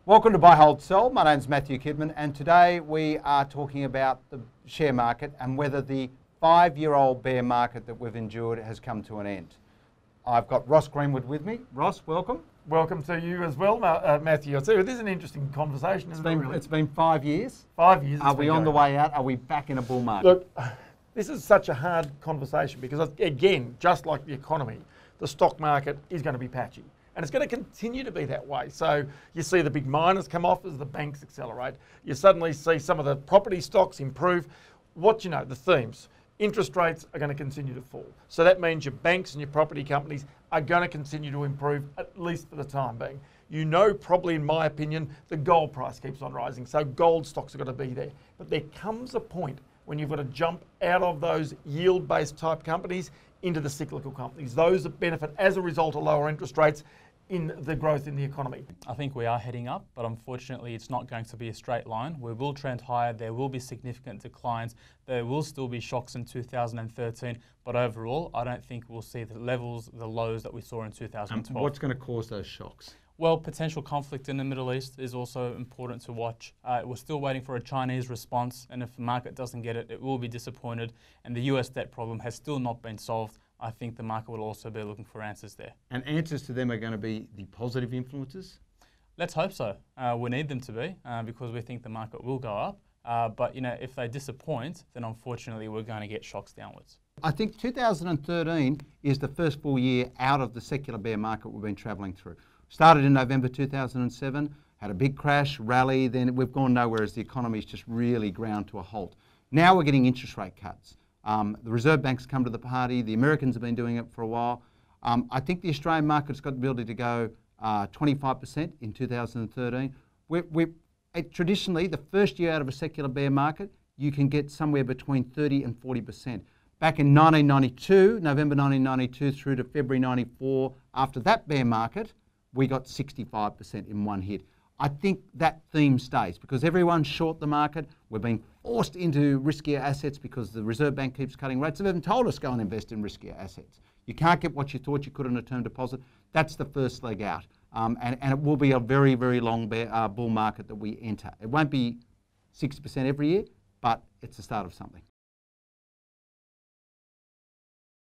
Welcome to Buy, Hold, Sell. My name's Matthew Kidman, and today we are talking about the share market and whether the 5-year-old bear market that we've endured has come to an end. I've got Ross Greenwood with me. Ross, welcome. Welcome to you as well, Matthew. So this is an interesting conversation, isn't it, really? It's been 5 years. 5 years. Are we on the way out? Are we back in a bull market? Look, this is such a hard conversation because, again, just like the economy, the stock market is going to be patchy. And it's going to continue to be that way. So you see the big miners come off as the banks accelerate. You suddenly see some of the property stocks improve. The themes. Interest rates are going to continue to fall. So that means your banks and your property companies are going to continue to improve, at least for the time being. Probably in my opinion, the gold price keeps on rising. So gold stocks are going to be there. But there comes a point when you've got to jump out of those yield-based type companies into the cyclical companies. Those that benefit as a result of lower interest rates in the growth in the economy. I think we are heading up, but unfortunately it's not going to be a straight line. We will trend higher, there will be significant declines, there will still be shocks in 2013, but overall I don't think we'll see the levels, the lows that we saw in 2012. What's going to cause those shocks? Well, potential conflict in the Middle East is also important to watch. We're still waiting for a Chinese response, and if the market doesn't get it, it will be disappointed, and the US debt problem has still not been solved. I think the market will also be looking for answers there. And answers to them are going to be the positive influences? Let's hope so. We need them to be because we think the market will go up. But if they disappoint, then unfortunately we're going to get shocks downwards. I think 2013 is the first full year out of the secular bear market we've been travelling through. Started in November 2007, had a big crash, rally, then we've gone nowhere as the economy's just really ground to a halt. Now we're getting interest rate cuts. The Reserve Bank's come to the party. The Americans have been doing it for a while. I think the Australian market's got the ability to go 25% in 2013. Traditionally, the first year out of a secular bear market, you can get somewhere between 30 and 40%. Back in 1992, November 1992 through to February 94, after that bear market, we got 65% in one hit. I think that theme stays because everyone's short the market. We're being forced into riskier assets because the Reserve Bank keeps cutting rates. They've even told us go and invest in riskier assets. You can't get what you thought you could on a term deposit. That's the first leg out. And it will be a very, very long bull market that we enter. It won't be 60% every year, but it's the start of something.